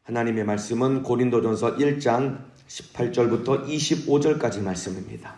하나님의 말씀은 고린도전서 1장 18절부터 25절까지 말씀입니다.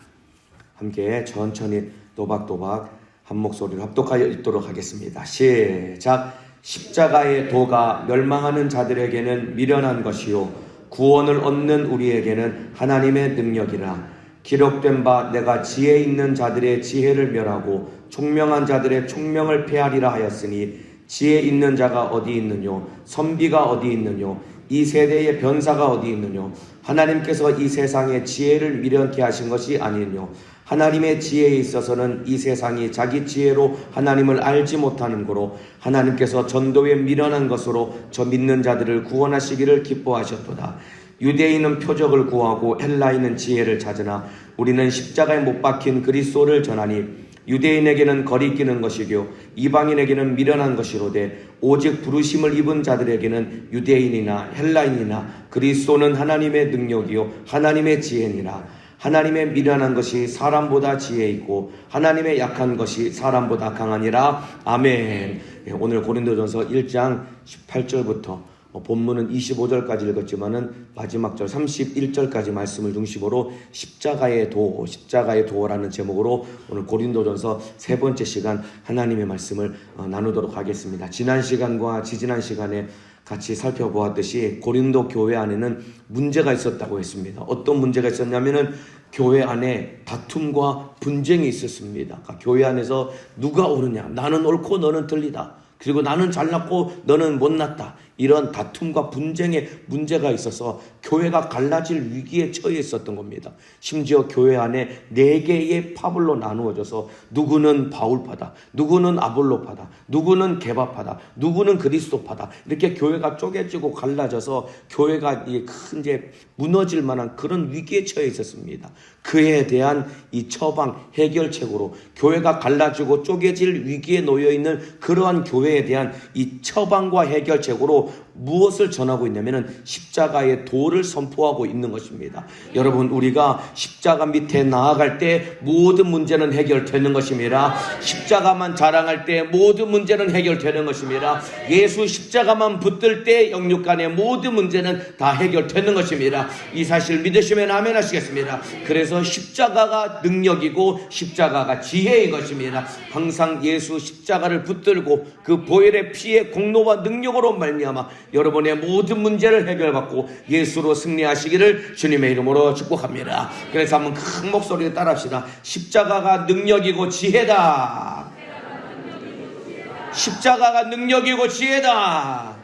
함께 천천히 또박또박 한 목소리로 합독하여 읽도록 하겠습니다. 시작. 십자가의 도가 멸망하는 자들에게는 미련한 것이요 구원을 얻는 우리에게는 하나님의 능력이라. 기록된 바 내가 지혜 있는 자들의 지혜를 멸하고 총명한 자들의 총명을 폐하리라 하였으니 지혜 있는 자가 어디 있느뇨 선비가 어디 있느뇨 이 세대의 변사가 어디 있느뇨 하나님께서 이 세상의 지혜를 미련케 하신 것이 아니뇨 하나님의 지혜에 있어서는 이 세상이 자기 지혜로 하나님을 알지 못하는 고로 하나님께서 전도에 미련한 것으로 저 믿는 자들을 구원하시기를 기뻐하셨도다. 유대인은 표적을 구하고 헬라인은 지혜를 찾으나 우리는 십자가에 못 박힌 그리스도를 전하니 유대인에게는 거리끼는 것이요 이방인에게는 미련한 것이로되 오직 부르심을 입은 자들에게는 유대인이나 헬라인이나 그리스도는 하나님의 능력이요 하나님의 지혜니라. 하나님의 미련한 것이 사람보다 지혜 있고 하나님의 약한 것이 사람보다 강하니라. 아멘. 오늘 고린도전서 1장 18절부터 본문은 25절까지 읽었지만은 마지막 절 31절까지 말씀을 중심으로 십자가의 도라는 제목으로 오늘 고린도전서 세 번째 시간 하나님의 말씀을 나누도록 하겠습니다. 지난 시간과 지지난 시간에 같이 살펴보았듯이 고린도 교회 안에는 문제가 있었다고 했습니다. 어떤 문제가 있었냐면은 교회 안에 다툼과 분쟁이 있었습니다. 그러니까 교회 안에서 누가 옳으냐, 나는 옳고 너는 틀리다. 그리고 나는 잘났고 너는 못났다. 이런 다툼과 분쟁의 문제가 있어서 교회가 갈라질 위기에 처해 있었던 겁니다. 심지어 교회 안에 4개의 파벌로 나누어져서 누구는 바울파다, 누구는 아볼로파다, 누구는 게바파다, 누구는 그리스도파다. 이렇게 교회가 쪼개지고 갈라져서 교회가 이제 무너질 만한 그런 위기에 처해 있었습니다. 그에 대한 이 처방 해결책으로 교회가 갈라지고 쪼개질 위기에 놓여 있는 그러한 교회에 대한 이 처방과 해결책으로 무엇을 전하고 있냐면은 십자가의 도를 선포하고 있는 것입니다. 여러분, 우리가 십자가 밑에 나아갈 때 모든 문제는 해결되는 것입니다. 십자가만 자랑할 때 모든 문제는 해결되는 것입니다. 예수 십자가만 붙들 때 영육 간의 모든 문제는 다 해결되는 것입니다. 이 사실 믿으시면 아멘 하시겠습니다. 그래서 십자가가 능력이고 십자가가 지혜인 것입니다. 항상 예수 십자가를 붙들고 그 보혈의 피의 공로와 능력으로 말미암아 여러분의 모든 문제를 해결받고 예수로 승리하시기를 주님의 이름으로 축복합니다. 그래서 한번 큰 목소리로 따라합시다. 십자가가 능력이고 지혜다. 십자가가 능력이고 지혜다.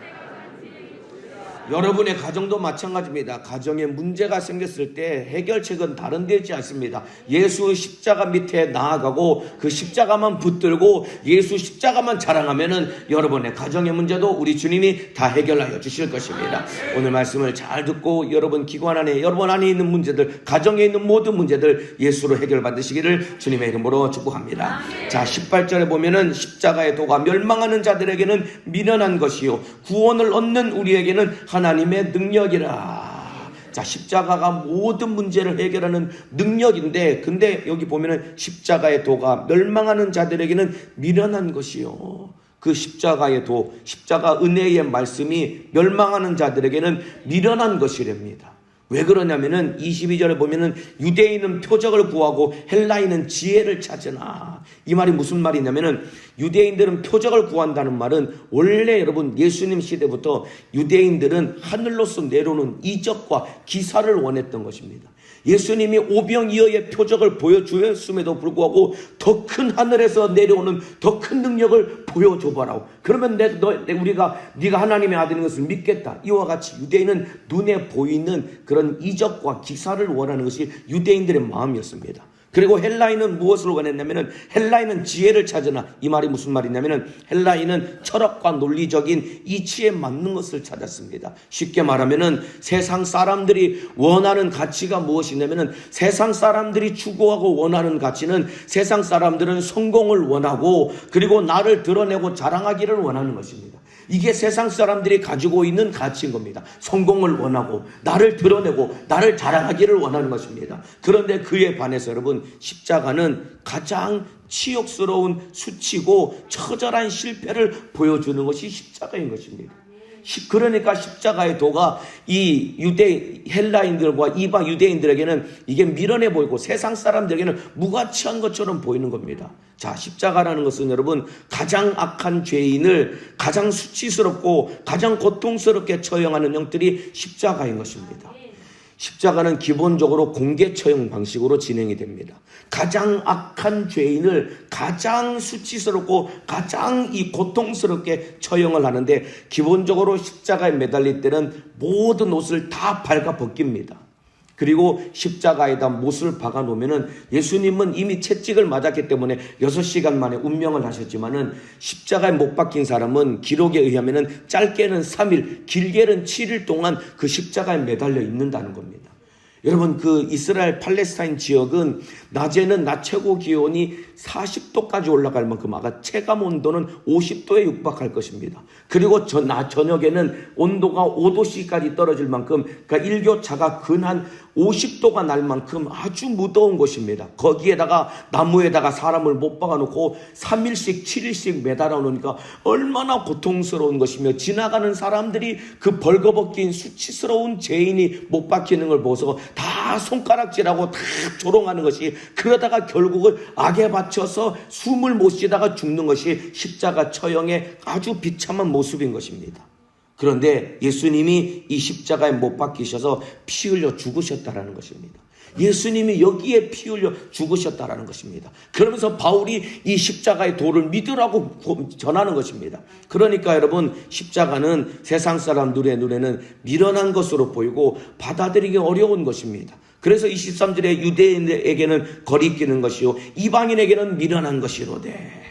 여러분의 가정도 마찬가지입니다. 가정에 문제가 생겼을 때 해결책은 다른 데 있지 않습니다. 예수 십자가 밑에 나아가고 그 십자가만 붙들고 예수 십자가만 자랑하면은 여러분의 가정의 문제도 우리 주님이 다 해결하여 주실 것입니다. 오늘 말씀을 잘 듣고 여러분 기관 안에 여러분 안에 있는 문제들, 가정에 있는 모든 문제들 예수로 해결받으시기를 주님의 이름으로 축복합니다. 자, 18절에 보면은 십자가의 도가 멸망하는 자들에게는 미련한 것이요 구원을 얻는 우리에게는 하나님의 능력이라. 자, 십자가가 모든 문제를 해결하는 능력인데, 근데 여기 보면은 십자가의 도가 멸망하는 자들에게는 미련한 것이요. 그 십자가의 도, 십자가 은혜의 말씀이 멸망하는 자들에게는 미련한 것이랍니다. 왜 그러냐면은 22절에 보면은 유대인은 표적을 구하고 헬라인은 지혜를 찾으나. 이 말이 무슨 말이냐면은 유대인들은 표적을 구한다는 말은 원래 여러분 예수님 시대부터 유대인들은 하늘로서 내려오는 이적과 기사를 원했던 것입니다. 예수님이 오병이어의 표적을 보여주었음에도 불구하고 더 큰 하늘에서 내려오는 더 큰 능력을 보여줘봐라. 그러면 네가 하나님의 아들인 것을 믿겠다. 이와 같이 유대인은 눈에 보이는 그런 이적과 기사를 원하는 것이 유대인들의 마음이었습니다. 그리고 헬라인은 무엇을 원했냐면은 헬라인은 지혜를 찾으나. 이 말이 무슨 말이냐면은 헬라인은 철학과 논리적인 이치에 맞는 것을 찾았습니다. 쉽게 말하면은 세상 사람들이 원하는 가치가 무엇이냐면은 세상 사람들이 추구하고 원하는 가치는 세상 사람들은 성공을 원하고 그리고 나를 드러내고 자랑하기를 원하는 것입니다. 이게 세상 사람들이 가지고 있는 가치인 겁니다. 성공을 원하고 나를 드러내고 나를 자랑하기를 원하는 것입니다. 그런데 그에 반해서 여러분 십자가는 가장 치욕스러운 수치고 처절한 실패를 보여주는 것이 십자가인 것입니다. 그러니까 십자가의 도가 이 유대 헬라인들과 이방 유대인들에게는 이게 미련해 보이고 세상 사람들에게는 무가치한 것처럼 보이는 겁니다. 자, 십자가라는 것은 여러분 가장 악한 죄인을 가장 수치스럽고 가장 고통스럽게 처형하는 형들이 십자가인 것입니다. 십자가는 기본적으로 공개 처형 방식으로 진행이 됩니다. 가장 악한 죄인을 가장 수치스럽고 가장 이 고통스럽게 처형을 하는데 기본적으로 십자가에 매달릴 때는 모든 옷을 다 발가 벗깁니다. 그리고 십자가에다 못을 박아 놓으면은 예수님은 이미 채찍을 맞았기 때문에 6시간 만에 운명을 하셨지만은 십자가에 못 박힌 사람은 기록에 의하면은 짧게는 3일, 길게는 7일 동안 그 십자가에 매달려 있는다는 겁니다. 여러분, 그 이스라엘 팔레스타인 지역은 낮에는 낮 최고 기온이 40도까지 올라갈 만큼 아까 체감 온도는 50도에 육박할 것입니다. 그리고 저녁에는 온도가 5도씨까지 떨어질 만큼 그러니까 일교차가 근한 50도가 날 만큼 아주 무더운 곳입니다. 거기에다가 나무에다가 사람을 못 박아놓고 3일씩 7일씩 매달아 놓으니까 얼마나 고통스러운 것이며 지나가는 사람들이 그 벌거벗긴 수치스러운 죄인이 못 박히는 걸 보고서 다 손가락질하고 다 조롱하는 것이 그러다가 결국은 악에 받쳐서 숨을 못 쉬다가 죽는 것이 십자가 처형의 아주 비참한 모습인 것입니다. 그런데 예수님이 이 십자가에 못 박히셔서 피 흘려 죽으셨다라는 것입니다. 예수님이 여기에 피 흘려 죽으셨다라는 것입니다. 그러면서 바울이 이 십자가의 도를 믿으라고 전하는 것입니다. 그러니까 여러분, 십자가는 세상 사람들의 눈에는 미련한 것으로 보이고 받아들이기 어려운 것입니다. 그래서 23절에 유대인에게는 거리끼는 것이요 이방인에게는 미련한 것이로되,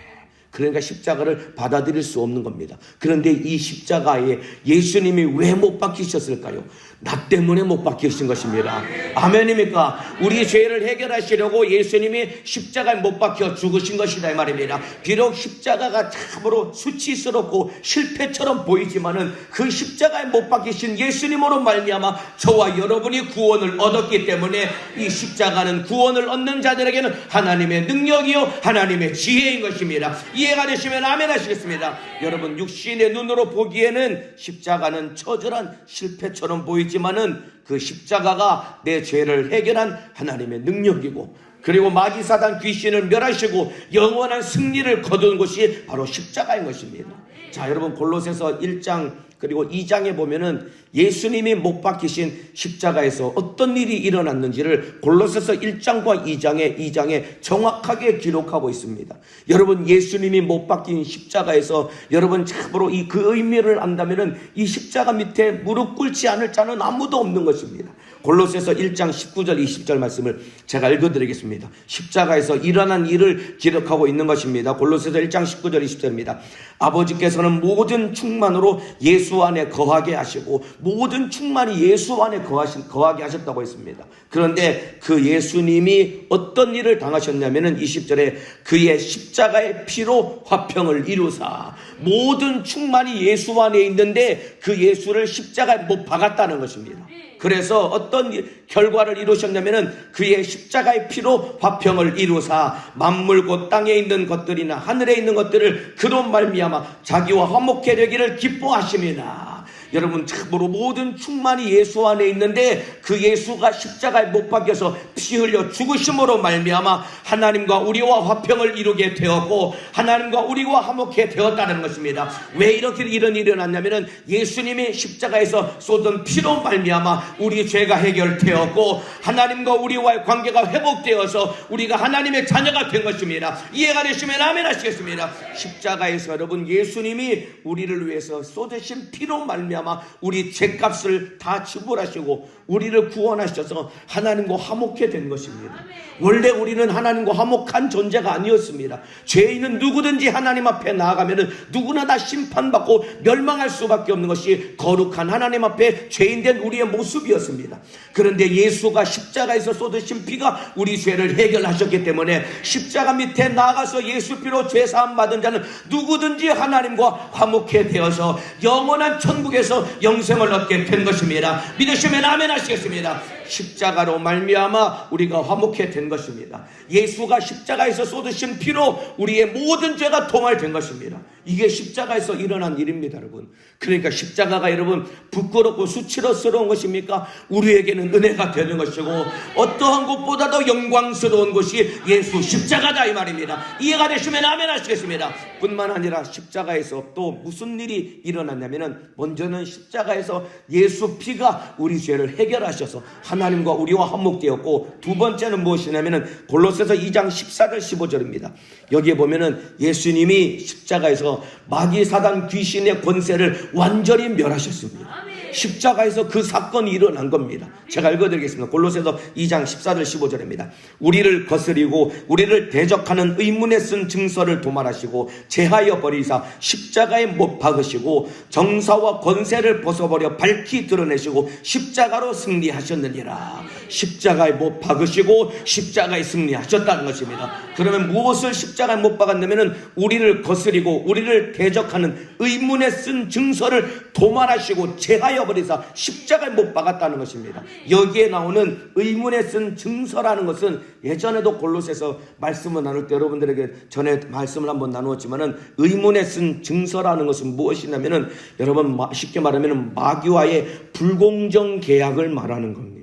그러니까 십자가를 받아들일 수 없는 겁니다. 그런데 이 십자가에 예수님이 왜 못 박히셨을까요? 나 때문에 못 박히신 것입니다. 아멘입니까? 우리의 죄를 해결하시려고 예수님이 십자가에 못 박혀 죽으신 것이다 이 말입니다. 비록 십자가가 참으로 수치스럽고 실패처럼 보이지만은 그 십자가에 못 박히신 예수님으로 말미암아 저와 여러분이 구원을 얻었기 때문에 이 십자가는 구원을 얻는 자들에게는 하나님의 능력이요 하나님의 지혜인 것입니다. 이해가 되시면 아멘 하시겠습니다. 여러분, 육신의 눈으로 보기에는 십자가는 처절한 실패처럼 보이지만은 그 십자가가 내 죄를 해결한 하나님의 능력이고, 그리고 마귀사단 귀신을 멸하시고 영원한 승리를 거둔 것이 바로 십자가인 것입니다. 자, 여러분, 골로새서 1장 그리고 2장에 보면은 예수님이 못 박히신 십자가에서 어떤 일이 일어났는지를 골로새서 1장과 2장에 정확하게 기록하고 있습니다. 여러분, 예수님이 못 박힌 십자가에서 여러분 참으로 그 의미를 안다면은 이 십자가 밑에 무릎 꿇지 않을 자는 아무도 없는 것입니다. 골로새서 1장 19절 20절 말씀을 제가 읽어드리겠습니다. 십자가에서 일어난 일을 기록하고 있는 것입니다. 골로새서 1장 19절 20절입니다. 아버지께서는 모든 충만으로 예수 안에 거하게 하시고, 모든 충만이 예수 안에 거하게 하셨다고 했습니다. 그런데 그 예수님이 어떤 일을 당하셨냐면은 20절에 그의 십자가의 피로 화평을 이루사, 모든 충만이 예수 안에 있는데 그 예수를 십자가에 못 박았다는 것입니다. 그래서 어떤 결과를 이루셨냐면은 그의 십자가의 피로 화평을 이루사 만물 곧 땅에 있는 것들이나 하늘에 있는 것들을 그로 말미암아 자기와 화목해 되기를 기뻐하심이나. 여러분, 참으로 모든 충만이 예수 안에 있는데 그 예수가 십자가에 못 박혀서 피 흘려 죽으심으로 말미암아 하나님과 우리와 화평을 이루게 되었고 하나님과 우리와 화목해 되었다는 것입니다. 왜 이렇게 이런 일이 일어났냐면은 예수님이 십자가에서 쏟은 피로 말미암아 우리 죄가 해결되었고 하나님과 우리와의 관계가 회복되어서 우리가 하나님의 자녀가 된 것입니다. 이해가 되시면 아멘 하시겠습니다. 십자가에서 여러분, 예수님이 우리를 위해서 쏟으신 피로 말미암아 우리 죄값을 다 지불하시고 우리를 구원하셔서 하나님과 화목해 된 것입니다. 원래 우리는 하나님과 화목한 존재가 아니었습니다. 죄인은 누구든지 하나님 앞에 나아가면 누구나 다 심판받고 멸망할 수밖에 없는 것이 거룩한 하나님 앞에 죄인된 우리의 모습이었습니다. 그런데 예수가 십자가에서 쏟으신 피가 우리 죄를 해결하셨기 때문에 십자가 밑에 나아가서 예수 피로 죄 사함 받은 자는 누구든지 하나님과 화목해 되어서 영원한 천국에서 영생을 얻게 된 것입니다. 믿으시면 아멘 하시겠습니다. 십자가로 말미암아 우리가 화목해 된 것입니다. 예수가 십자가에서 쏟으신 피로 우리의 모든 죄가 도말된 것입니다. 이게 십자가에서 일어난 일입니다, 여러분. 그러니까 십자가가 여러분 부끄럽고 수치스러운 것입니까? 우리에게는 은혜가 되는 것이고 어떠한 것보다도 영광스러운 것이 예수 십자가다 이 말입니다. 이해가 되시면 아멘 하시겠습니다. 뿐만 아니라 십자가에서 또 무슨 일이 일어났냐면은 먼저는 십자가에서 예수 피가 우리 죄를 해결하셔서 하나님과 우리와 화목되었고, 두 번째는 무엇이냐면은 골로새서 2장 14절 15절입니다. 여기에 보면은 예수님이 십자가에서 마귀 사단 귀신의 권세를 완전히 멸하셨습니다. 십자가에서 그 사건이 일어난 겁니다. 제가 읽어드리겠습니다. 골로새서 2장 14절 15절입니다. 우리를 거스리고 우리를 대적하는 의문에 쓴 증서를 도말하시고 제하여 버리사 십자가에 못 박으시고 정사와 권세를 벗어버려 밝히 드러내시고 십자가로 승리하셨느니라. 십자가에 못 박으시고 십자가에 승리하셨다는 것입니다. 그러면 무엇을 십자가에 못 박았냐면은 우리를 거스리고 우리를 대적하는 의문에 쓴 증서를 도말하시고 제하여 버리사 십자가에 못 박았다는 것입니다. 여기에 나오는 의문에 쓴 증서라는 것은 예전에도 골로새서 말씀을 나눌 때 여러분들에게 전에 말씀을 한번 나누었지만은 의문에 쓴 증서라는 것은 무엇이냐면은 여러분 쉽게 말하면은 마귀와의 불공정 계약을 말하는 겁니다.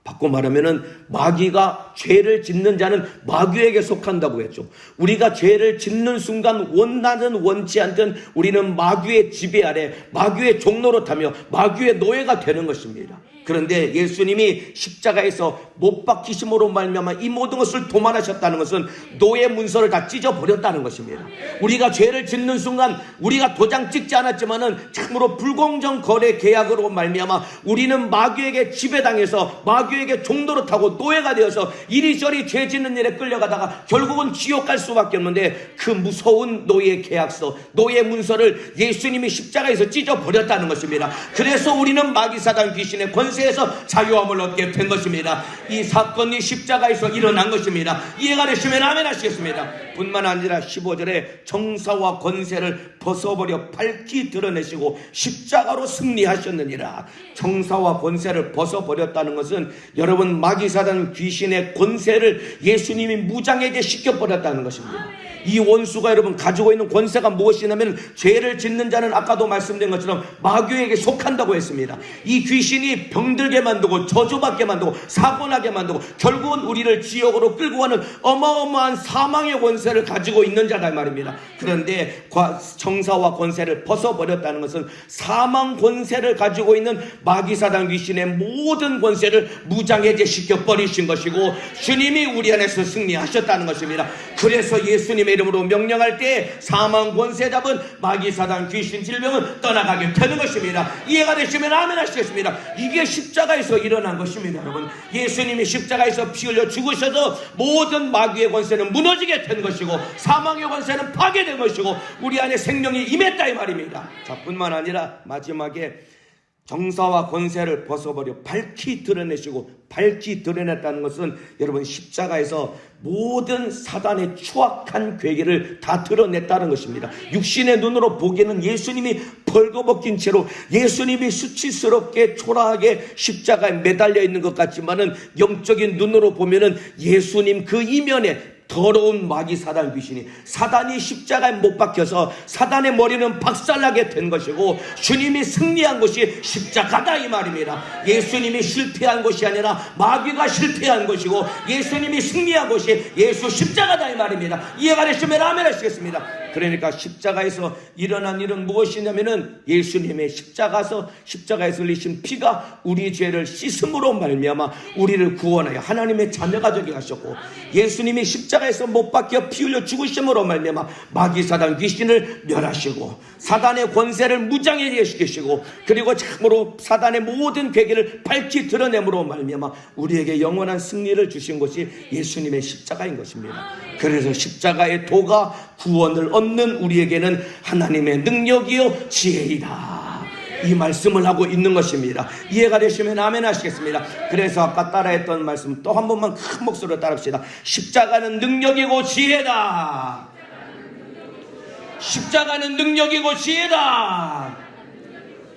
바꿔 말하면은 마귀가 죄를 짓는 자는 마귀에게 속한다고 했죠. 우리가 죄를 짓는 순간 원하든 원치 않든 우리는 마귀의 지배 아래 마귀의 종로로 타며 마귀의 노예가 되는 것입니다. 그런데 예수님이 십자가에서 못 박히심으로 말미암아 이 모든 것을 도말하셨다는 것은 노예 문서를 다 찢어버렸다는 것입니다. 우리가 죄를 짓는 순간 우리가 도장 찍지 않았지만은 참으로 불공정 거래 계약으로 말미암아 우리는 마귀에게 지배당해서 마귀에게 종도로 타고 노예가 되어서 이리저리 죄 짓는 일에 끌려가다가 결국은 지옥 갈 수밖에 없는데, 그 무서운 노예 계약서, 노예 문서를 예수님이 십자가에서 찢어버렸다는 것입니다. 그래서 우리는 마귀 사단 귀신의 권세에서 자유함을 얻게 된 것입니다. 이 사건이 십자가에서 일어난 것입니다. 이해가 되시면 아멘 하시겠습니다. 뿐만 아니라 15절에 정사와 권세를 벗어버려 밝히 드러내시고 십자가로 승리하셨느니라. 정사와 권세를 벗어버렸다는 것은 여러분 마귀 사단 귀신의 권세를 예수님이 무장에게 시켜버렸다는 것입니다. 이 원수가 여러분 가지고 있는 권세가 무엇이냐면 죄를 짓는 자는 아까도 말씀드린 것처럼 마귀에게 속한다고 했습니다. 이 귀신이 병들게 만들고 저주받게 만들고 사고나게 만들고 결국은 우리를 지옥으로 끌고 가는 어마어마한 사망의 권세를 가지고 있는 자다 말입니다. 그런데 정사와 권세를 벗어버렸다는 것은 사망 권세를 가지고 있는 마귀 사단 귀신의 모든 권세를 무장해제시켜 버리신 것이고 주님이 우리 안에서 승리하셨다는 것입니다. 그래서 예수님의 이름으로 명령할 때 사망 권세 잡은 마귀 사단 귀신 질병은 떠나가게 되는 것입니다. 이해가 되시면 아멘 하시겠습니다. 이게 십자가에서 일어난 것입니다. 여러분, 예수님이 십자가에서 피 흘려 죽으셔서 모든 마귀의 권세는 무너지게 된 것이고 사망의 권세는 파괴된 것이고 우리 안에 생명이 임했다 이 말입니다. 자, 뿐만 아니라 마지막에 정사와 권세를 벗어버려 밝히 드러내시고, 밝히 드러냈다는 것은 여러분 십자가에서 모든 사단의 추악한 괴계를 다 드러냈다는 것입니다. 육신의 눈으로 보기에는 예수님이 벌거벗긴 채로 예수님이 수치스럽게 초라하게 십자가에 매달려 있는 것 같지만은 영적인 눈으로 보면은 예수님 그 이면에 더러운 마귀 사단 귀신이 사단이 십자가에 못 박혀서 사단의 머리는 박살나게 된 것이고 주님이 승리한 것이 십자가다 이 말입니다. 예수님이 실패한 것이 아니라 마귀가 실패한 것이고 예수님이 승리한 것이 예수 십자가다 이 말입니다. 이해가 되시면 아멘 하시겠습니다. 그러니까 십자가에서 일어난 일은 무엇이냐면은 예수님의 십자가에서 흘리신 피가 우리 죄를 씻음으로 말미암아 우리를 구원하여 하나님의 자녀가 되게 하셨고, 예수님이 십자가에서 못 박혀 피 흘려 죽으심으로 말미암아 마귀 사단 귀신을 멸하시고 사단의 권세를 무장하게 시키시고 그리고 참으로 사단의 모든 괴계를 밝히 드러냄으로 말미암아 우리에게 영원한 승리를 주신 것이 예수님의 십자가인 것입니다. 그래서 십자가의 도가 구원을 얻는 우리에게는 하나님의 능력이요 지혜이다, 이 말씀을 하고 있는 것입니다. 이해가 되시면 아멘 하시겠습니다. 그래서 아까 따라했던 말씀 또 한 번만 큰 목소리로 따라합시다. 십자가는 능력이고 지혜다. 십자가는 능력이고 지혜다.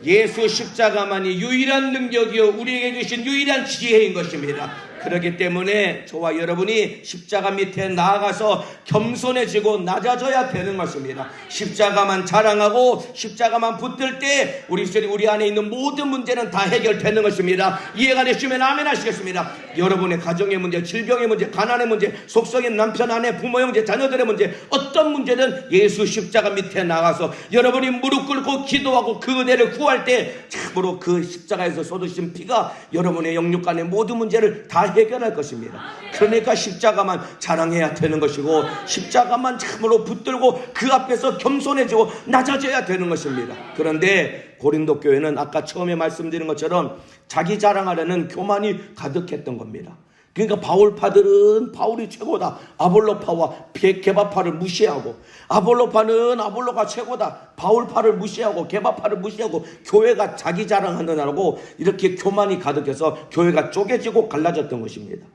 예수 십자가만이 유일한 능력이요 우리에게 주신 유일한 지혜인 것입니다. 그렇기 때문에 저와 여러분이 십자가 밑에 나아가서 겸손해지고 낮아져야 되는 것입니다. 십자가만 자랑하고 십자가만 붙들 때 우리 안에 있는 모든 문제는 다 해결되는 것입니다. 이해가 되시면 아멘 하시겠습니다. 여러분의 가정의 문제, 질병의 문제, 가난의 문제, 속썩인 남편, 아내, 부모, 형제, 자녀들의 문제, 어떤 문제든 예수 십자가 밑에 나가서 여러분이 무릎 꿇고 기도하고 그 은혜를 구할 때 참으로 그 십자가에서 쏟으신 피가 여러분의 영육간의 모든 문제를 다 해결할 것입니다. 그러니까 십자가만 자랑해야 되는 것이고 십자가만 참으로 붙들고 그 앞에서 겸손해지고 낮아져야 되는 것입니다. 그런데 고린도 교회는 아까 처음에 말씀드린 것처럼 자기 자랑하려는 교만이 가득했던 겁니다. 그러니까 바울파들은 바울이 최고다, 아볼로파와 게바파를 무시하고, 아볼로파는 아볼로가 최고다, 바울파를 무시하고 게바파를 무시하고 교회가 자기 자랑하느라고 이렇게 교만이 가득해서 교회가 쪼개지고 갈라졌던 것입니다.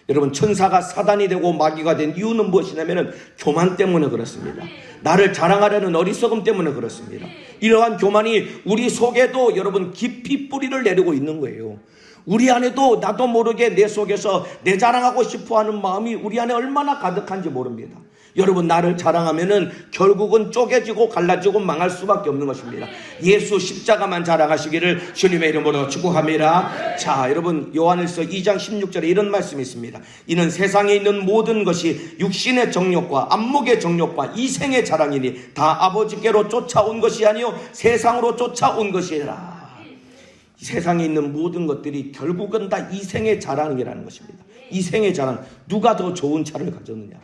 여러분, 천사가 사단이 되고 마귀가 된 이유는 무엇이냐면 교만 때문에 그렇습니다. 나를 자랑하려는 어리석음 때문에 그렇습니다. 이러한 교만이 우리 속에도 여러분 깊이 뿌리를 내리고 있는 거예요. 우리 안에도 나도 모르게 내 속에서 내 자랑하고 싶어하는 마음이 우리 안에 얼마나 가득한지 모릅니다. 여러분, 나를 자랑하면은 결국은 쪼개지고 갈라지고 망할 수밖에 없는 것입니다. 예수 십자가만 자랑하시기를 주님의 이름으로 축복합니다. 자, 여러분, 요한일서 2장 16절에 이런 말씀이 있습니다. 이는 세상에 있는 모든 것이 육신의 정욕과 안목의 정욕과 이생의 자랑이니 다 아버지께로 쫓아온 것이 아니요 세상으로 쫓아온 것이라. 세상에 있는 모든 것들이 결국은 다 이생의 자랑이라는 것입니다. 이생의 자랑. 누가 더 좋은 차를 가졌느냐,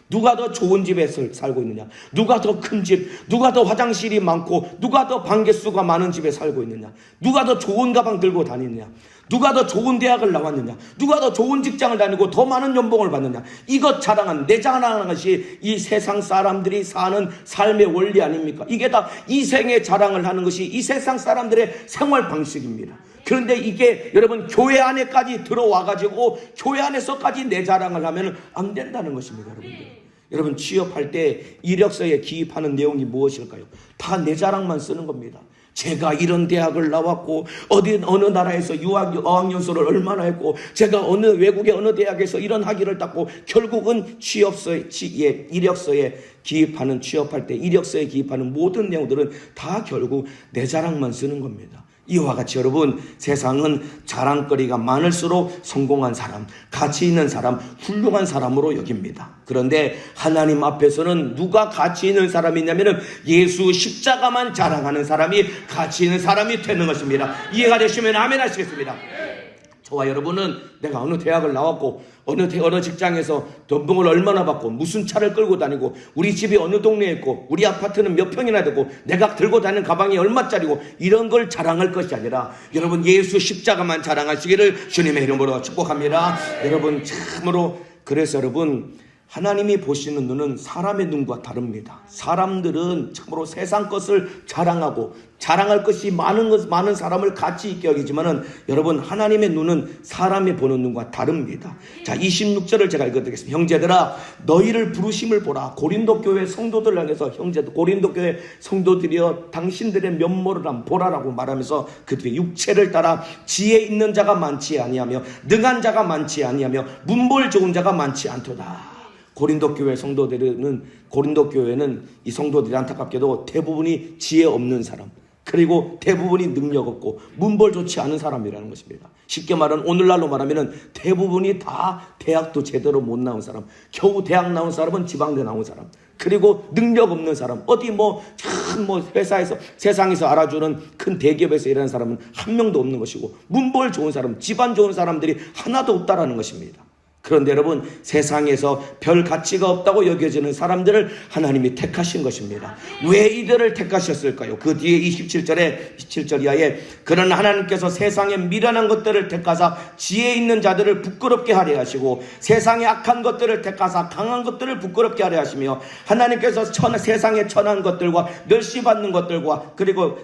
누가 더 좋은 집에 살고 있느냐, 누가 더 큰 집, 누가 더 화장실이 많고 누가 더 방개수가 많은 집에 살고 있느냐, 누가 더 좋은 가방 들고 다니느냐, 누가 더 좋은 대학을 나왔느냐, 누가 더 좋은 직장을 다니고 더 많은 연봉을 받느냐, 이것 자랑한, 내 자랑하는 것이 이 세상 사람들이 사는 삶의 원리 아닙니까? 이게 다 이생의 자랑을 하는 것이 이 세상 사람들의 생활 방식입니다. 그런데 이게 여러분 교회 안에까지 들어와가지고 교회 안에서까지 내 자랑을 하면 안 된다는 것입니다. 여러분, 취업할 때 이력서에 기입하는 내용이 무엇일까요? 다 내 자랑만 쓰는 겁니다. 제가 이런 대학을 나왔고 어느 나라에서 어학연수를 얼마나 했고 제가 어느 외국의 어느 대학에서 이런 학위를 땄고, 결국은 이력서에 기입하는, 취업할 때 이력서에 기입하는 모든 내용들은 다 결국 내 자랑만 쓰는 겁니다. 이와 같이 여러분, 세상은 자랑거리가 많을수록 성공한 사람, 가치 있는 사람, 훌륭한 사람으로 여깁니다. 그런데 하나님 앞에서는 누가 가치 있는 사람이냐면 예수 십자가만 자랑하는 사람이 가치 있는 사람이 되는 것입니다. 이해가 되시면 아멘 하시겠습니다. 저와 여러분은 내가 어느 대학을 나왔고 어느 직장에서 연봉을 얼마나 받고 무슨 차를 끌고 다니고 우리 집이 어느 동네에 있고 우리 아파트는 몇 평이나 되고 내가 들고 다니는 가방이 얼마짜리고 이런 걸 자랑할 것이 아니라 여러분 예수 십자가만 자랑하시기를 주님의 이름으로 축복합니다. 여러분, 참으로 그래서 여러분, 하나님이 보시는 눈은 사람의 눈과 다릅니다. 사람들은 참으로 세상 것을 자랑하고 자랑할 것이 많은 사람을 가치 있게 여기지만은 여러분, 하나님의 눈은 사람이 보는 눈과 다릅니다. 자, 26절을 제가 읽어드리겠습니다. 형제들아, 너희를 부르심을 보라. 고린도 교회 성도들 향해서 형제들, 고린도 교회 성도들이여 당신들의 면모를 한번 보라라고 말하면서 그 뒤에 육체를 따라 지혜 있는 자가 많지 아니하며 능한 자가 많지 아니하며 문벌 좋은 자가 많지 않도다. 고린도 교회는 이 성도들이 안타깝게도 대부분이 지혜 없는 사람, 그리고 대부분이 능력 없고 문벌 좋지 않은 사람이라는 것입니다. 쉽게 말하면 오늘날로 말하면 대부분이 다 대학도 제대로 못 나온 사람, 겨우 대학 나온 사람은 지방대 나온 사람, 그리고 능력 없는 사람, 어디 회사에서 세상에서 알아주는 큰 대기업에서 일하는 사람은 한 명도 없는 것이고, 문벌 좋은 사람, 집안 좋은 사람들이 하나도 없다라는 것입니다. 그런데 여러분, 세상에서 별 가치가 없다고 여겨지는 사람들을 하나님이 택하신 것입니다. 왜 이들을 택하셨을까요? 그 뒤에 27절 이하에 그러나 하나님께서 세상에 미련한 것들을 택하사 지혜 있는 자들을 부끄럽게 하려 하시고 세상에 악한 것들을 택하사 강한 것들을 부끄럽게 하려 하시며 하나님께서 세상에 천한 것들과 멸시받는 것들과 그리고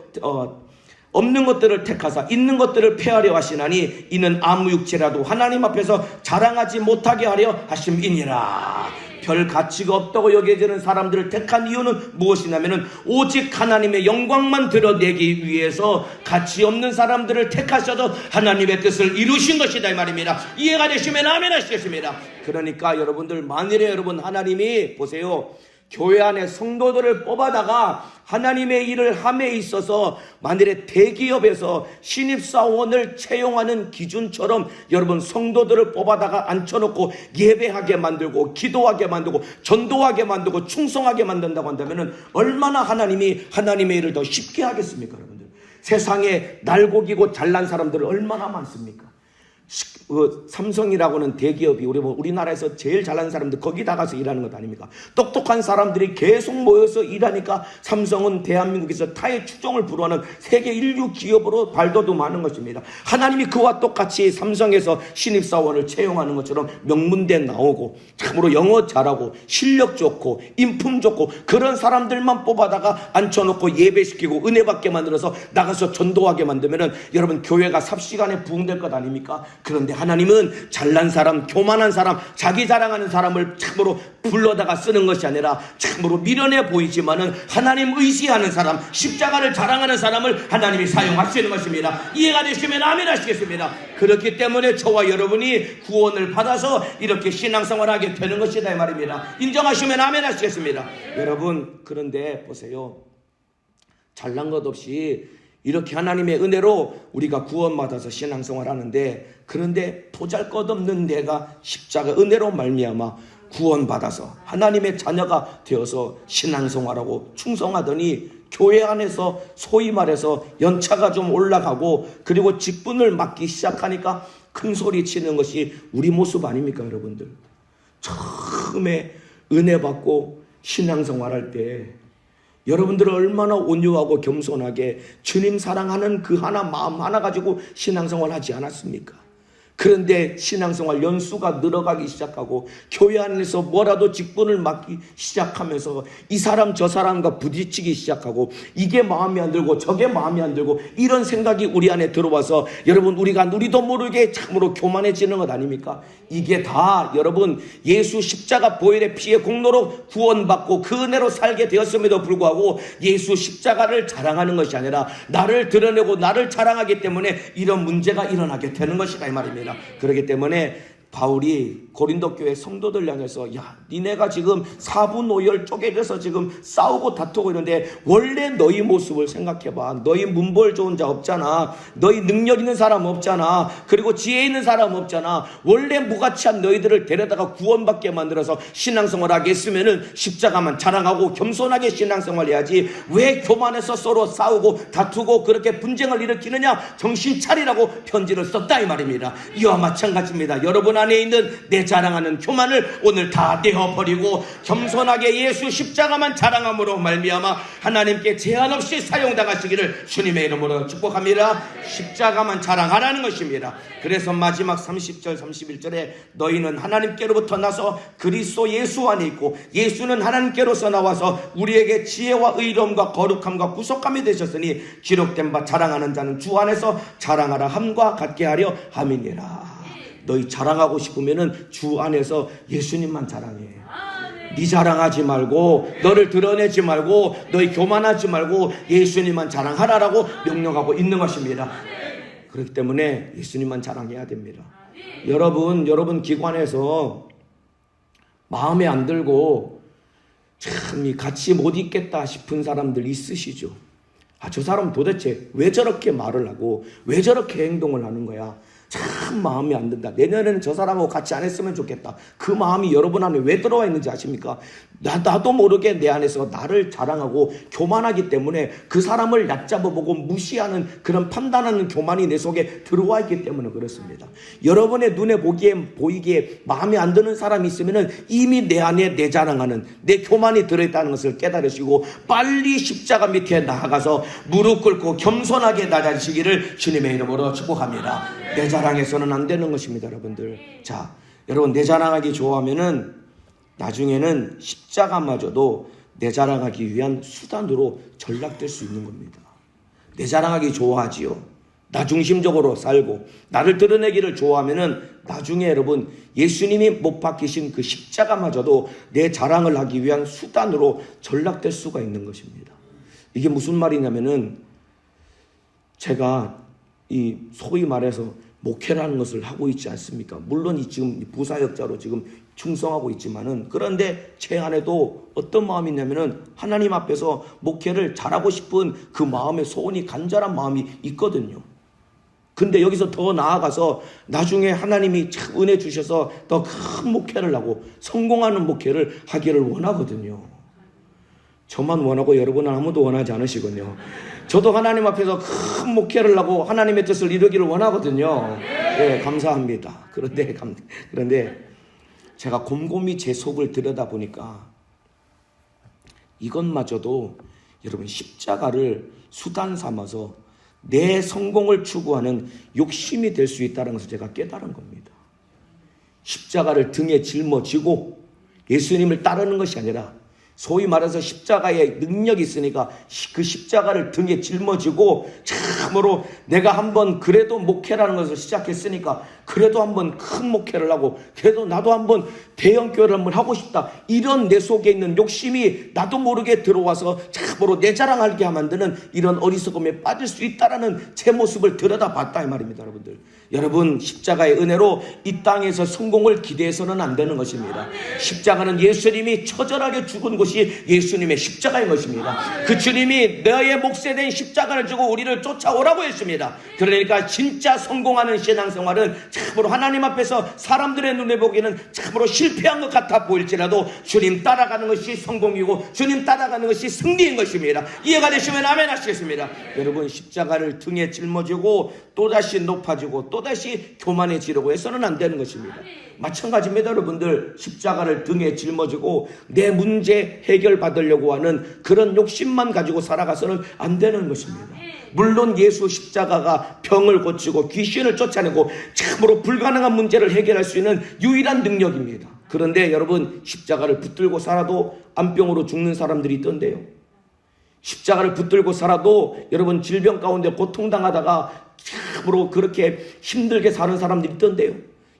없는 것들을 택하사 있는 것들을 폐하려 하시나니 이는 아무 육체라도 하나님 앞에서 자랑하지 못하게 하려 하심이니라. 별 가치가 없다고 여겨지는 사람들을 택한 이유는 무엇이냐면은 오직 하나님의 영광만 드러내기 위해서 가치 없는 사람들을 택하셔서 하나님의 뜻을 이루신 것이다 이 말입니다. 이해가 되시면 아멘 하시겠습니다. 그러니까 여러분들, 만일에 여러분 하나님이 보세요, 교회 안에 성도들을 뽑아다가 하나님의 일을 함에 있어서 만일에 대기업에서 신입사원을 채용하는 기준처럼 여러분 성도들을 뽑아다가 앉혀놓고 예배하게 만들고 기도하게 만들고 전도하게 만들고 충성하게 만든다고 한다면 얼마나 하나님이 하나님의 일을 더 쉽게 하겠습니까? 여러분들, 세상에 날고기고 잘난 사람들 얼마나 많습니까? 삼성이라고는 대기업이 우리나라에서 제일 잘난 사람들 거기 다 가서 일하는 것 아닙니까? 똑똑한 사람들이 계속 모여서 일하니까 삼성은 대한민국에서 타의 추종을 불허하는 세계 인류 기업으로 발돋움하는 것입니다. 하나님이 그와 똑같이 삼성에서 신입사원을 채용하는 것처럼 명문대 나오고 참으로 영어 잘하고 실력 좋고 인품 좋고 그런 사람들만 뽑아다가 앉혀놓고 예배시키고 은혜받게 만들어서 나가서 전도하게 만들면 여러분 교회가 삽시간에 부흥될 것 아닙니까? 그런데 하나님은 잘난 사람, 교만한 사람, 자기 자랑하는 사람을 참으로 불러다가 쓰는 것이 아니라 참으로 미련해 보이지만은 하나님 의지하는 사람, 십자가를 자랑하는 사람을 하나님이 사용하시는 것입니다. 이해가 되시면 아멘 하시겠습니다. 그렇기 때문에 저와 여러분이 구원을 받아서 이렇게 신앙생활하게 되는 것이다 이 말입니다. 인정하시면 아멘 하시겠습니다. 여러분, 그런데 보세요, 잘난 것 없이 이렇게 하나님의 은혜로 우리가 구원받아서 신앙생활 하는데, 그런데 보잘것없는 내가 십자가 은혜로 말미암아 구원받아서 하나님의 자녀가 되어서 신앙생활하고 충성하더니 교회 안에서 소위 말해서 연차가 좀 올라가고 그리고 직분을 맡기 시작하니까 큰 소리 치는 것이 우리 모습 아닙니까? 여러분들, 처음에 은혜 받고 신앙생활할 때 여러분들은 얼마나 온유하고 겸손하게 주님 사랑하는 그 하나 마음 하나 가지고 신앙생활 하지 않았습니까? 그런데 신앙생활 연수가 늘어가기 시작하고 교회 안에서 뭐라도 직분을 맡기 시작하면서 이 사람 저 사람과 부딪히기 시작하고 이게 마음에 안 들고 저게 마음에 안 들고 이런 생각이 우리 안에 들어와서 여러분 우리도 모르게 참으로 교만해지는 것 아닙니까? 이게 다 여러분 예수 십자가 보혈의 피의 공로로 구원받고 그 은혜로 살게 되었음에도 불구하고 예수 십자가를 자랑하는 것이 아니라 나를 드러내고 나를 자랑하기 때문에 이런 문제가 일어나게 되는 것이다 이 말입니다. 그렇기 때문에 바울이 고린도 교회 성도들 향해서 야, 니네가 지금 사분오열 쪼개져서 지금 싸우고 다투고 있는데 원래 너희 모습을 생각해봐. 너희 문벌 좋은 자 없잖아. 너희 능력 있는 사람 없잖아. 그리고 지혜 있는 사람 없잖아. 원래 무가치한 너희들을 데려다가 구원받게 만들어서 신앙생활 하게 했으면은 십자가만 자랑하고 겸손하게 신앙생활 해야지 왜 교만해서 서로 싸우고 다투고 그렇게 분쟁을 일으키느냐. 정신 차리라고 편지를 썼다 이 말입니다. 이와 마찬가지입니다. 여러분 안에 있는 내 자랑하는 교만을 오늘 다 떼어버리고 겸손하게 예수 십자가만 자랑함으로 말미암아 하나님께 제한 없이 사용당하시기를 주님의 이름으로 축복합니다. 십자가만 자랑하라는 것입니다. 그래서 마지막 30절 31절에 너희는 하나님께로부터 나서 그리스도 예수 안에 있고 예수는 하나님께로서 나와서 우리에게 지혜와 의로움과 거룩함과 구속함이 되셨으니 기록된 바 자랑하는 자는 주 안에서 자랑하라 함과 같게 하려 함이니라. 너희 자랑하고 싶으면은 주 안에서 예수님만 자랑해. 네 자랑하지 말고 너를 드러내지 말고 너희 교만하지 말고 예수님만 자랑하라라고 명령하고 있는 것입니다. 그렇기 때문에 예수님만 자랑해야 됩니다. 여러분 기관에서 마음에 안 들고 참 같이 못 있겠다 싶은 사람들 있으시죠? 저 사람 도대체 왜 저렇게 말을 하고 왜 저렇게 행동을 하는 거야? 참 마음이 안 든다. 내년에는 저 사람하고 같이 안 했으면 좋겠다. 그 마음이 여러분 안에 왜 들어와 있는지 아십니까? 나도 모르게 내 안에서 나를 자랑하고 교만하기 때문에 그 사람을 얕잡아보고 무시하는 그런 판단하는 교만이 내 속에 들어와 있기 때문에 그렇습니다. 여러분의 눈에 보이기에 마음에 안 드는 사람이 있으면 이미 내 안에 내 자랑하는 내 교만이 들어있다는 것을 깨달으시고 빨리 십자가 밑에 나아가서 무릎 꿇고 겸손하게 나아지시기를 주님의 이름으로 축복합니다. 내 자랑해서는 안 되는 것입니다, 여러분들. 자, 여러분 내 자랑하기 좋아하면은 나중에는 십자가마저도 내 자랑하기 위한 수단으로 전락될 수 있는 겁니다. 내 자랑하기 좋아하지요. 나 중심적으로 살고 나를 드러내기를 좋아하면은 나중에 여러분 예수님이 못 박히신 그 십자가마저도 내 자랑을 하기 위한 수단으로 전락될 수가 있는 것입니다. 이게 무슨 말이냐면은 제가 이 소위 말해서 목회라는 것을 하고 있지 않습니까? 물론 지금 부사역자로 지금 충성하고 있지만은, 그런데 제 안에도 어떤 마음이 있냐면은 하나님 앞에서 목회를 잘하고 싶은 그 마음의 소원이 간절한 마음이 있거든요. 근데 여기서 더 나아가서 나중에 하나님이 참 은혜 주셔서 더 큰 목회를 하고 성공하는 목회를 하기를 원하거든요. 저만 원하고 여러분은 아무도 원하지 않으시군요. 저도 하나님 앞에서 큰 목회를 하고 하나님의 뜻을 이루기를 원하거든요. 네, 감사합니다. 그런데 제가 곰곰이 제 속을 들여다보니까 이것마저도 여러분 십자가를 수단 삼아서 내 성공을 추구하는 욕심이 될 수 있다는 것을 제가 깨달은 겁니다. 십자가를 등에 짊어지고 예수님을 따르는 것이 아니라 소위 말해서 십자가에 능력이 있으니까 그 십자가를 등에 짊어지고 참으로 내가 한번 그래도 목회라는 것을 시작했으니까 그래도 한번 큰 목회를 하고 그래도 나도 한번 대형교회를 한번 하고 싶다, 이런 내 속에 있는 욕심이 나도 모르게 들어와서 참으로 내 자랑하게 만드는 이런 어리석음에 빠질 수 있다라는 제 모습을 들여다봤다 이 말입니다. 여러분 십자가의 은혜로 이 땅에서 성공을 기대해서는 안 되는 것입니다. 십자가는 예수님이 처절하게 죽은 곳이 예수님의 십자가인 것입니다. 그 주님이 너의 몫에 대한 십자가를 주고 우리를 쫓아오라고 했습니다. 그러니까 진짜 성공하는 신앙생활은 참으로 하나님 앞에서 사람들의 눈에 보기에는 참으로 실패한 것 같아 보일지라도 주님 따라가는 것이 성공이고 주님 따라가는 것이 승리인 것입니다. 이해가 되시면 아멘 하시겠습니다. 여러분 십자가를 등에 짊어지고 또다시 높아지고 또다시 교만해지려고 해서는 안 되는 것입니다. 마찬가지입니다. 여러분들 십자가를 등에 짊어지고 내 문제 해결받으려고 하는 그런 욕심만 가지고 살아가서는 안 되는 것입니다. 물론 예수 십자가가 병을 고치고 귀신을 쫓아내고 참으로 불가능한 문제를 해결할 수 있는 유일한 능력입니다. 그런데 여러분 십자가를 붙들고 살아도 암병으로 죽는 사람들이 있던데요. 십자가를 붙들고 살아도 여러분 질병 가운데 고통당하다가 참으로 그렇게 힘들게 사는 사람들이 있던데요.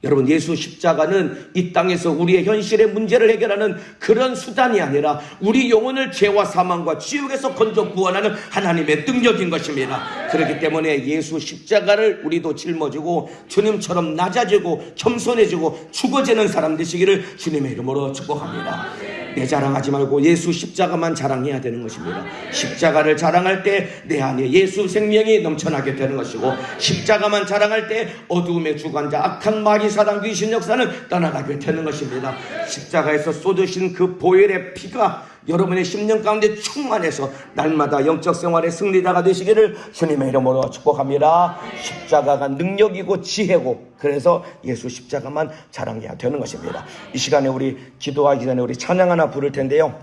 여러분 예수 십자가는 이 땅에서 우리의 현실의 문제를 해결하는 그런 수단이 아니라 우리 영혼을 죄와 사망과 지옥에서 건져 구원하는 하나님의 능력인 것입니다. 그렇기 때문에 예수 십자가를 우리도 짊어지고 주님처럼 낮아지고 겸손해지고 죽어지는 사람 되시기를 주님의 이름으로 축복합니다. 내 자랑하지 말고 예수 십자가만 자랑해야 되는 것입니다. 십자가를 자랑할 때 내 안에 예수 생명이 넘쳐나게 되는 것이고, 십자가만 자랑할 때 어두움의 주관자 악한 마귀 사단 귀신 역사는 떠나가게 되는 것입니다. 십자가에서 쏟으신 그 보혈의 피가 여러분의 심령 가운데 충만해서 날마다 영적 생활의 승리자가 되시기를 주님의 이름으로 축복합니다. 십자가가 능력이고 지혜고, 그래서 예수 십자가만 자랑해야 되는 것입니다. 이 시간에 우리 기도하기 전에 우리 찬양 하나 부를 텐데요.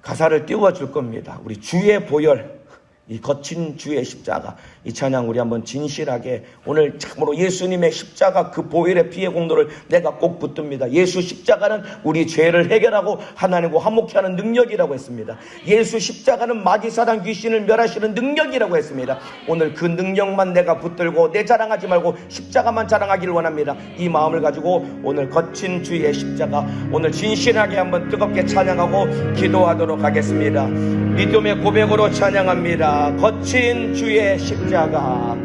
가사를 띄워줄 겁니다. 우리 주의 보혈, 이 거친 주의 십자가, 이 찬양 우리 한번 진실하게 오늘 참으로 예수님의 십자가 그 보혈의 피의 공로를 내가 꼭 붙듭니다. 예수 십자가는 우리 죄를 해결하고 하나님과 화목케 하는 능력이라고 했습니다. 예수 십자가는 마귀 사단 귀신을 멸하시는 능력이라고 했습니다. 오늘 그 능력만 내가 붙들고 내 자랑하지 말고 십자가만 자랑하기를 원합니다. 이 마음을 가지고 오늘 거친 주의 십자가 오늘 진실하게 한번 뜨겁게 찬양하고 기도하도록 하겠습니다. 믿음의 고백으로 찬양합니다. 거친 주의 십자가,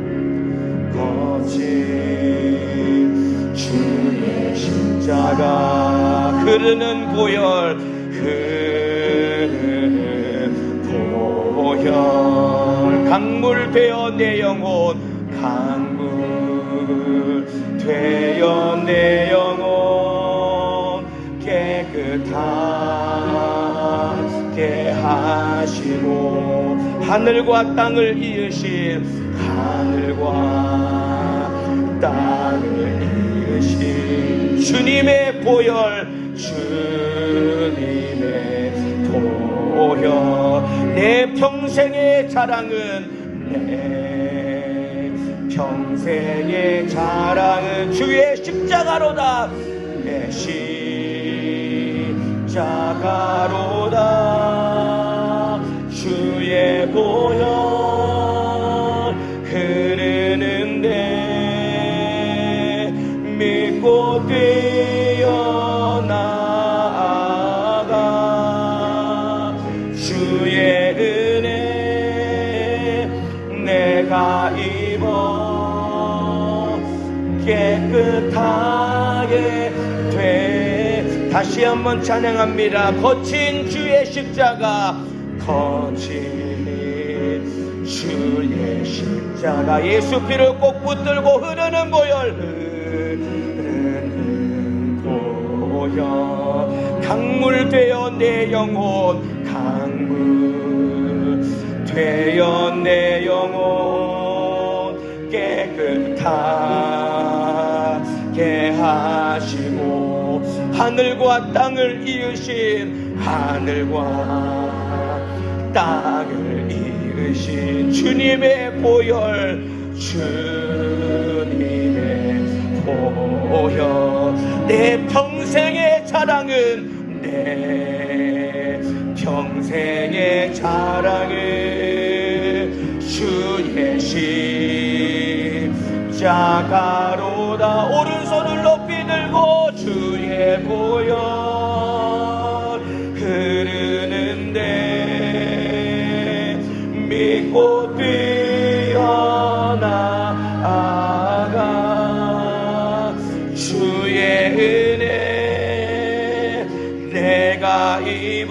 거친 주의 십자가, 흐르는 보혈, 강물 되어 내 영혼, 강물 되어 내 영혼 깨끗하게 하시고, 하늘과 땅을 이으신, 하늘과 땅을 이으신 주님의 보혈, 주님의 보혈, 내 평생의 자랑은, 내 평생의 자랑은 주의 십자가로다, 내 십자가로다. 주의 보혈 깨끗하게 돼. 다시 한번 찬양합니다. 거친 주의 십자가, 거친 주의 십자가, 예수 피를 꼭 붙들고 흐르는 보혈, 흐르는 보혈, 강물 되어 내 영혼, 강물 되어 내 영혼 깨끗하게 하시고, 하늘과 땅을 이으신, 하늘과 땅을 이으신 주님의 보혈, 주님의 보혈, 내 평생의 자랑은, 내 평생의 자랑은 주의 십자가로다. 오른손을 높이 들고 주의 보혈 흐르는데 믿고 뛰어나가. 주의 은혜 내가 입어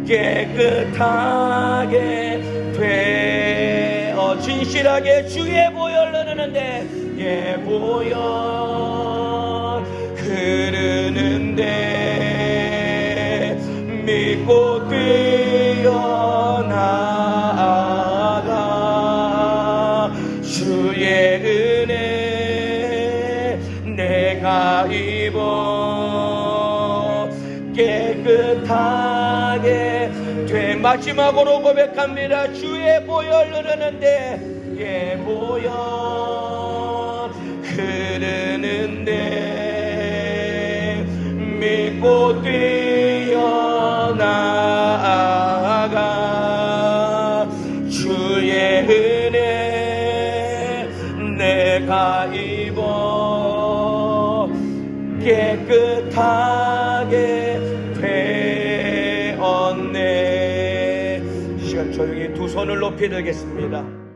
깨끗하게 되어, 진실하게 주의 보혈 흐르는데, 예 보혈 흐르는데 믿고 뛰어나가. 주의 은혜 내가 입어 깨끗하게 돼. 마지막으로 고백합니다. 주의 보혈 흐르는데, 예 보혈 흐르는데 믿고 뛰어나가. 주의 은혜 내가 입어 깨끗하게 되었네. 시간 조용히 두 손을 높이 들겠습니다.